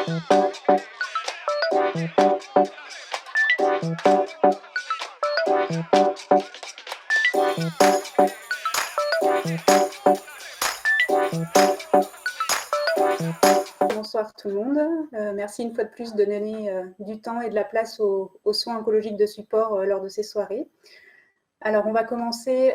Bonsoir tout le monde. Merci une fois de plus de donner du temps et de la place aux soins oncologiques de support lors de ces soirées. Alors, on va commencer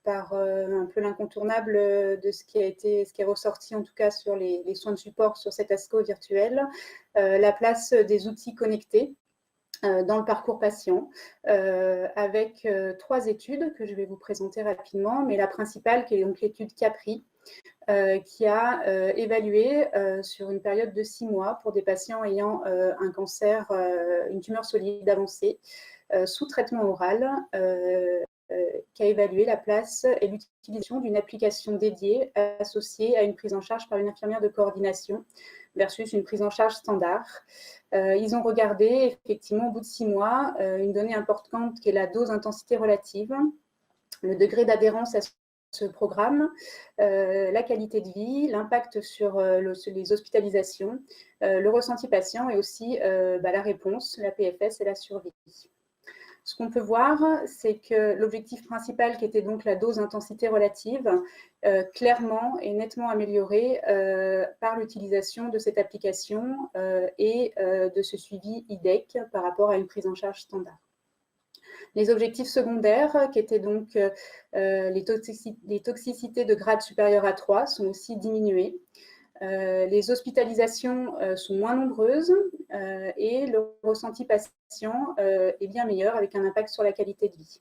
par un peu l'incontournable de ce qui est ressorti en tout cas sur les soins de support sur cet ASCO virtuel, la place des outils connectés dans le parcours patient, avec 3 études que je vais vous présenter rapidement, mais la principale qui est donc l'étude CAPRI, qui a évalué sur une période de 6 mois pour des patients ayant un cancer, une tumeur solide avancée, sous traitement oral, qui a évalué la place et l'utilisation d'une application dédiée associée à une prise en charge par une infirmière de coordination versus une prise en charge standard. Ils ont regardé effectivement au bout de 6 mois une donnée importante qui est la dose intensité relative, le degré d'adhérence à ce programme, la qualité de vie, l'impact sur les hospitalisations, le ressenti patient et aussi la réponse, la PFS et la survie. Ce qu'on peut voir, c'est que l'objectif principal, qui était donc la dose intensité relative, clairement et nettement amélioré par l'utilisation de cette application et de ce suivi IDEC par rapport à une prise en charge standard. Les objectifs secondaires, qui étaient donc les toxicités de grade supérieur à 3, sont aussi diminuées. Les hospitalisations sont moins nombreuses et le ressenti patient est bien meilleur avec un impact sur la qualité de vie.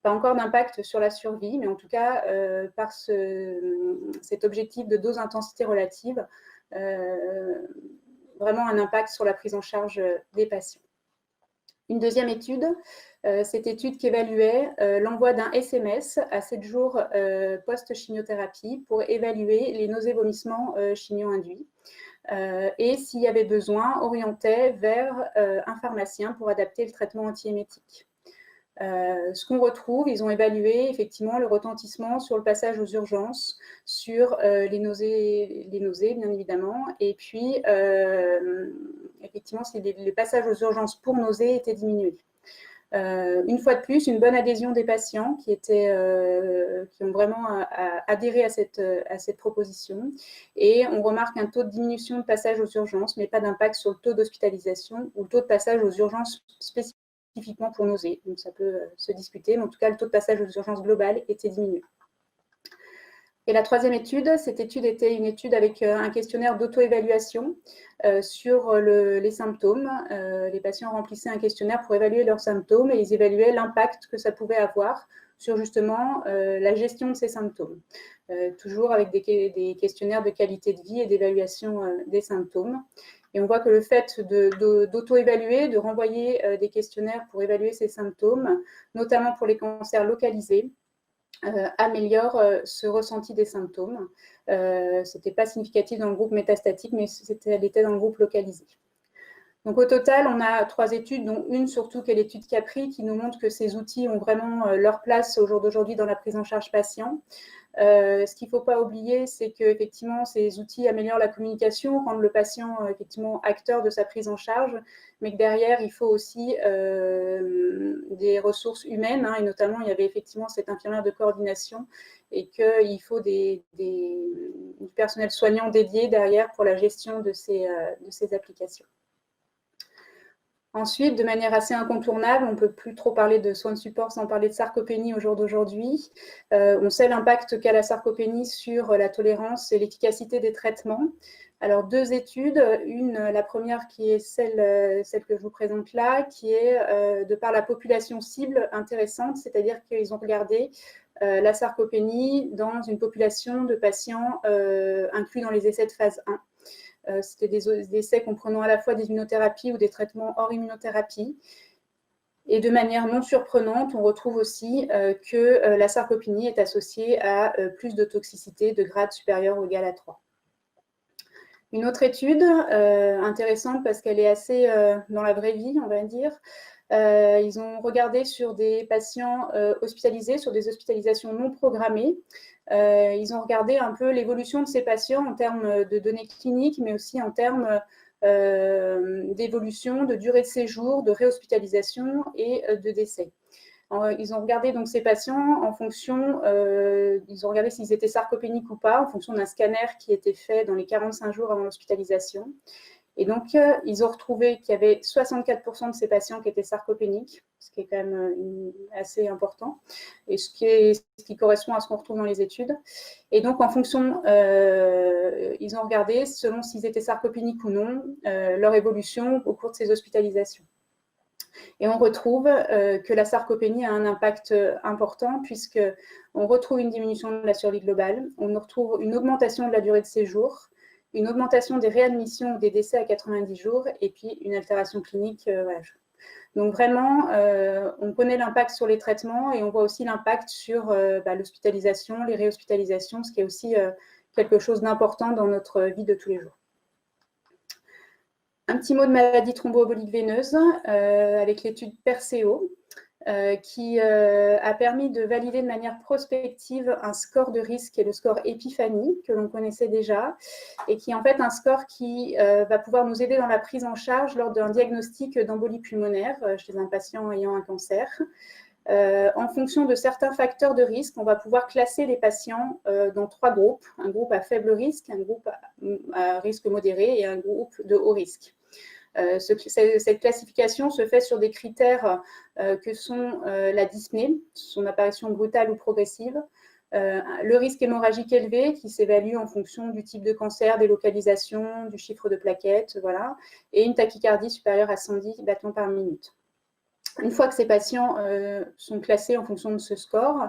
Pas encore d'impact sur la survie, mais en tout cas, par cet objectif de dose intensité relative, vraiment un impact sur la prise en charge des patients. Une deuxième étude, cette étude qui évaluait l'envoi d'un SMS à 7 jours post-chimiothérapie pour évaluer les nausées-vomissements chimio-induits et, s'il y avait besoin, orientait vers un pharmacien pour adapter le traitement antiémétique. Ce qu'on retrouve, ils ont évalué effectivement le retentissement sur le passage aux urgences, sur les nausées bien évidemment, et puis effectivement les passages aux urgences pour nausées étaient diminués. Une fois de plus, une bonne adhésion des patients qui ont vraiment adhéré à cette proposition, et on remarque un taux de diminution de passage aux urgences, mais pas d'impact sur le taux d'hospitalisation ou le taux de passage aux urgences spécifiquement pour nausées. Donc ça peut se discuter, mais en tout cas, le taux de passage aux urgences globales était diminué. Et la troisième étude, cette étude était une étude avec un questionnaire d'auto-évaluation sur les symptômes. Les patients remplissaient un questionnaire pour évaluer leurs symptômes et ils évaluaient l'impact que ça pouvait avoir sur justement la gestion de ces symptômes. Toujours avec des questionnaires de qualité de vie et d'évaluation des symptômes. Et on voit que le fait d'auto-évaluer, de renvoyer des questionnaires pour évaluer ces symptômes, notamment pour les cancers localisés, améliore ce ressenti des symptômes. Ce n'était pas significatif dans le groupe métastatique, mais elle était dans le groupe localisé. Donc au total, on a 3 études, dont une surtout qui est l'étude CAPRI, qui nous montre que ces outils ont vraiment leur place au jour d'aujourd'hui dans la prise en charge patient. Ce qu'il ne faut pas oublier, c'est qu'effectivement, ces outils améliorent la communication, rendent le patient effectivement acteur de sa prise en charge, mais que derrière, il faut aussi des ressources humaines, et notamment, il y avait effectivement cette infirmière de coordination, et qu'il faut du personnel soignant dédié derrière pour la gestion de ces applications. Ensuite, de manière assez incontournable, on ne peut plus trop parler de soins de support sans parler de sarcopénie au jour d'aujourd'hui. On sait l'impact qu'a la sarcopénie sur la tolérance et l'efficacité des traitements. Alors, 2 études, la première qui est celle que je vous présente là, qui est de par la population cible intéressante, c'est-à-dire qu'ils ont regardé la sarcopénie dans une population de patients inclus dans les essais de phase 1. C'était des essais comprenant à la fois des immunothérapies ou des traitements hors immunothérapie. Et de manière non surprenante, on retrouve aussi que la sarcopénie est associée à plus de toxicité de grade supérieur ou égal à 3. Une autre étude intéressante parce qu'elle est assez dans la vraie vie, on va dire, Ils ont regardé sur des patients hospitalisés, sur des hospitalisations non programmées. Ils ont regardé un peu l'évolution de ces patients en termes de données cliniques, mais aussi en termes d'évolution, de durée de séjour, de réhospitalisation et de décès. Ils ont regardé donc ces patients en fonction, ils ont regardé s'ils étaient sarcopéniques ou pas, en fonction d'un scanner qui était fait dans les 45 jours avant l'hospitalisation. Et donc, ils ont retrouvé qu'il y avait 64% de ces patients qui étaient sarcopéniques, ce qui est quand même assez important, et ce qui correspond à ce qu'on retrouve dans les études. Et donc, en fonction, ils ont regardé, selon s'ils étaient sarcopéniques ou non, leur évolution au cours de ces hospitalisations. Et on retrouve que la sarcopénie a un impact important, puisqu'on retrouve une diminution de la survie globale, on retrouve une augmentation de la durée de séjour, une augmentation des réadmissions ou des décès à 90 jours, et puis une altération clinique. Voilà. Donc vraiment, on connaît l'impact sur les traitements et on voit aussi l'impact sur l'hospitalisation, les réhospitalisations, ce qui est aussi quelque chose d'important dans notre vie de tous les jours. Un petit mot de maladie thromboembolique veineuse avec l'étude PERSEO qui a permis de valider de manière prospective un score de risque qui est le score Epiphany, que l'on connaissait déjà, et qui est en fait un score qui va pouvoir nous aider dans la prise en charge lors d'un diagnostic d'embolie pulmonaire chez un patient ayant un cancer. En fonction de certains facteurs de risque, on va pouvoir classer les patients dans 3 groupes, un groupe à faible risque, un groupe à risque modéré et un groupe de haut risque. Cette classification se fait sur des critères que sont la dyspnée, son apparition brutale ou progressive, le risque hémorragique élevé qui s'évalue en fonction du type de cancer, des localisations, du chiffre de plaquettes, voilà, et une tachycardie supérieure à 110 battements par minute. Une fois que ces patients sont classés en fonction de ce score,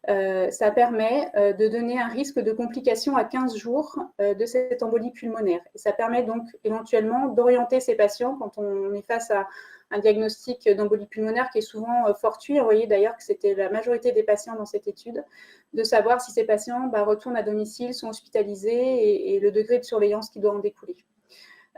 ça permet de donner un risque de complication à 15 jours de cette embolie pulmonaire. Et ça permet donc éventuellement d'orienter ces patients quand on est face à un diagnostic d'embolie pulmonaire qui est souvent fortuit. On voyait d'ailleurs que c'était la majorité des patients dans cette étude, de savoir si ces patients retournent à domicile, sont hospitalisés et le degré de surveillance qui doit en découler.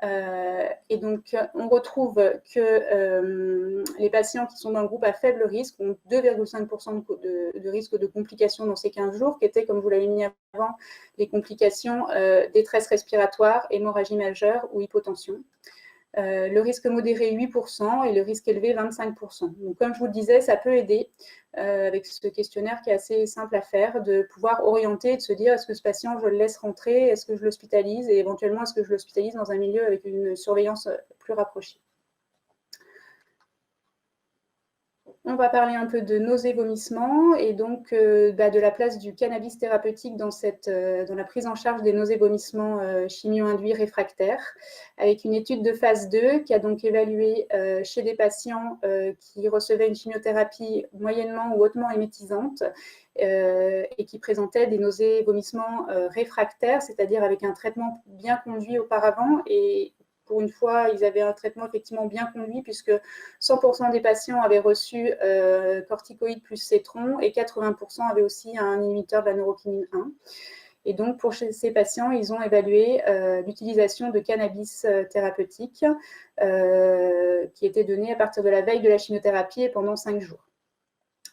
Et donc, on retrouve que les patients qui sont dans le groupe à faible risque ont 2,5% de risque de complications dans ces 15 jours, qui étaient, comme vous l'avez mis avant, les complications détresse respiratoire, hémorragie majeure ou hypotension. Le risque modéré 8% et le risque élevé 25%. Donc, comme je vous le disais, ça peut aider avec ce questionnaire qui est assez simple à faire, de pouvoir orienter et de se dire est-ce que ce patient, je le laisse rentrer, est-ce que je l'hospitalise et éventuellement est-ce que je l'hospitalise dans un milieu avec une surveillance plus rapprochée. On va parler un peu de nausées, vomissements et donc de la place du cannabis thérapeutique dans la prise en charge des nausées, vomissements chimio-induits réfractaires, avec une étude de phase 2 qui a donc évalué chez des patients qui recevaient une chimiothérapie moyennement ou hautement émétisante et qui présentaient des nausées, vomissements réfractaires, c'est-à-dire avec un traitement bien conduit auparavant et pour une fois, ils avaient un traitement effectivement bien conduit puisque 100% des patients avaient reçu corticoïdes plus cétron et 80% avaient aussi un inhibiteur de la neurokinine 1. Et donc, pour ces patients, ils ont évalué l'utilisation de cannabis thérapeutique qui était donné à partir de la veille de la chimiothérapie et pendant 5 jours.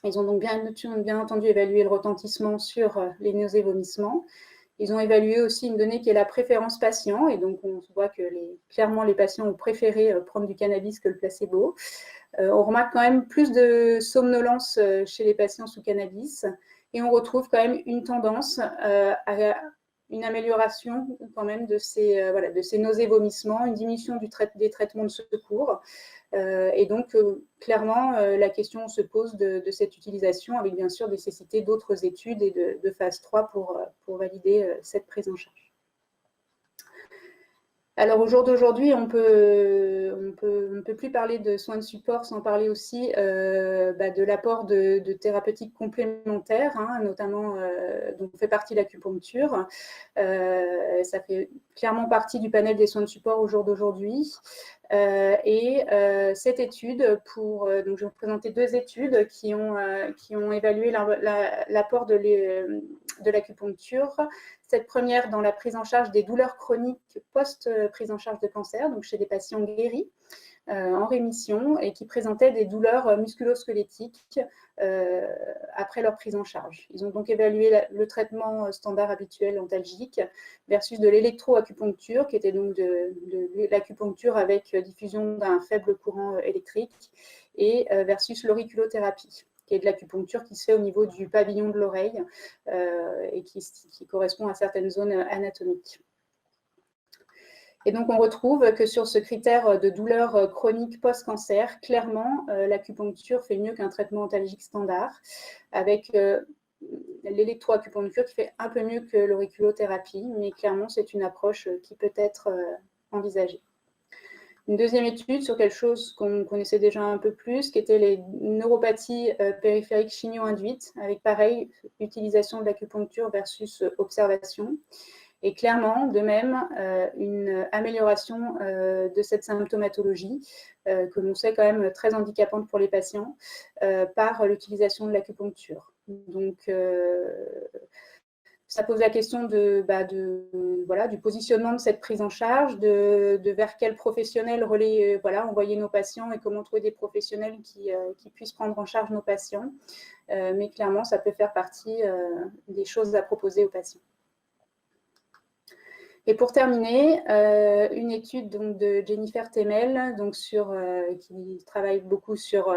Ils ont donc bien entendu évalué le retentissement sur les nausées et vomissements. Ils ont évalué aussi une donnée qui est la préférence patient, et donc on voit que clairement les patients ont préféré prendre du cannabis que le placebo. On remarque quand même plus de somnolence chez les patients sous cannabis, et on retrouve quand même une tendance à une amélioration quand même de ces nausées, vomissements, une diminution des traitements de secours. Et donc, clairement, la question se pose de cette utilisation avec bien sûr nécessité d'autres études et de phase 3 pour valider cette prise en charge. Alors, au jour d'aujourd'hui, on ne peut plus parler de soins de support sans parler aussi de l'apport de thérapeutiques complémentaires, hein, notamment dont fait partie l'acupuncture. Ça fait clairement partie du panel des soins de support au jour d'aujourd'hui. Cette étude, donc je vais vous présenter 2 études qui ont évalué l'apport de l'acupuncture. Cette première dans la prise en charge des douleurs chroniques post-prise en charge de cancer, donc chez des patients guéris, en rémission et qui présentaient des douleurs musculo-squelettiques après leur prise en charge. Ils ont donc évalué le traitement standard habituel antalgique versus de l'électroacupuncture, qui était donc de l'acupuncture avec diffusion d'un faible courant électrique, et versus l'auriculothérapie, qui est de l'acupuncture qui se fait au niveau du pavillon de l'oreille et qui correspond à certaines zones anatomiques. Et donc, on retrouve que sur ce critère de douleur chronique post-cancer, clairement, l'acupuncture fait mieux qu'un traitement antalgique standard, avec l'électroacupuncture qui fait un peu mieux que l'auriculothérapie, mais clairement, c'est une approche qui peut être envisagée. Une deuxième étude sur quelque chose qu'on connaissait déjà un peu plus, qui était les neuropathies périphériques chimio-induites, avec pareil, utilisation de l'acupuncture versus observation. Et clairement, de même, une amélioration de cette symptomatologie, que l'on sait quand même très handicapante pour les patients, par l'utilisation de l'acupuncture. Donc, ça pose la question du positionnement de cette prise en charge, de vers quel professionnel envoyer nos patients et comment trouver des professionnels qui puissent prendre en charge nos patients. Mais clairement, ça peut faire partie des choses à proposer aux patients. Et pour terminer, une étude donc, de Jennifer Temel, donc qui travaille beaucoup sur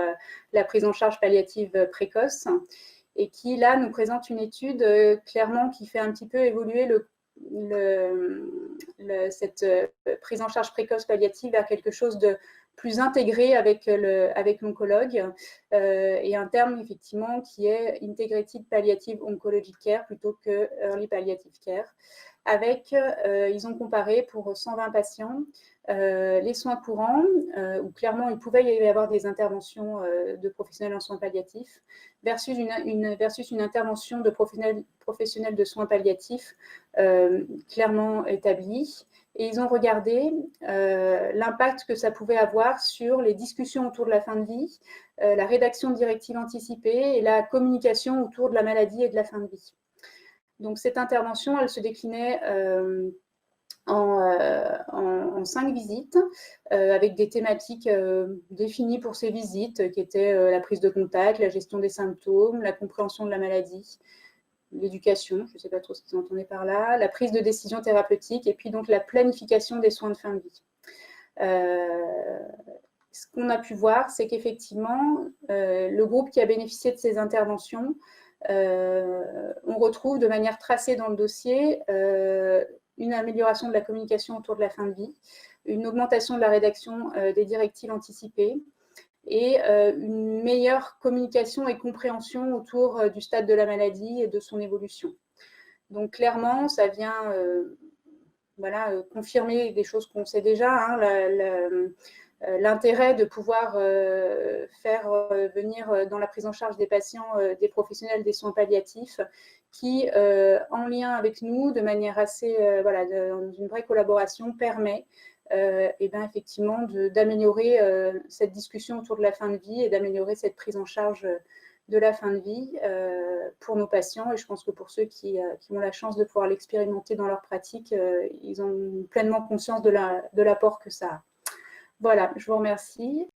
la prise en charge palliative précoce, et qui, là, nous présente une étude clairement qui fait un petit peu évoluer cette prise en charge précoce palliative vers quelque chose de plus intégré avec l'oncologue, et un terme, effectivement, qui est Integrated Palliative Oncology Care plutôt que Early Palliative Care. Ils ont comparé pour 120 patients les soins courants, où clairement il pouvait y avoir des interventions de professionnels en soins palliatifs, versus une intervention de professionnels de soins palliatifs clairement établie. Et ils ont regardé l'impact que ça pouvait avoir sur les discussions autour de la fin de vie, la rédaction de directives anticipées et la communication autour de la maladie et de la fin de vie. Donc, cette intervention, elle se déclinait en 5 visites, avec des thématiques définies pour ces visites, qui étaient la prise de contact, la gestion des symptômes, la compréhension de la maladie, l'éducation, je ne sais pas trop ce qu'ils entendaient par là, la prise de décision thérapeutique, et puis donc la planification des soins de fin de vie. Ce qu'on a pu voir, c'est qu'effectivement, le groupe qui a bénéficié de ces interventions, on retrouve de manière tracée dans le dossier une amélioration de la communication autour de la fin de vie, une augmentation de la rédaction des directives anticipées et une meilleure communication et compréhension autour du stade de la maladie et de son évolution. Donc clairement, ça vient confirmer des choses qu'on sait déjà, hein, l'intérêt de pouvoir faire venir dans la prise en charge des patients des professionnels des soins palliatifs qui, en lien avec nous, de manière assez, dans une vraie collaboration, permet effectivement d'améliorer cette discussion autour de la fin de vie et d'améliorer cette prise en charge de la fin de vie pour nos patients. Et je pense que pour ceux qui ont la chance de pouvoir l'expérimenter dans leur pratique, ils ont pleinement conscience de l'apport que ça a. Voilà, je vous remercie.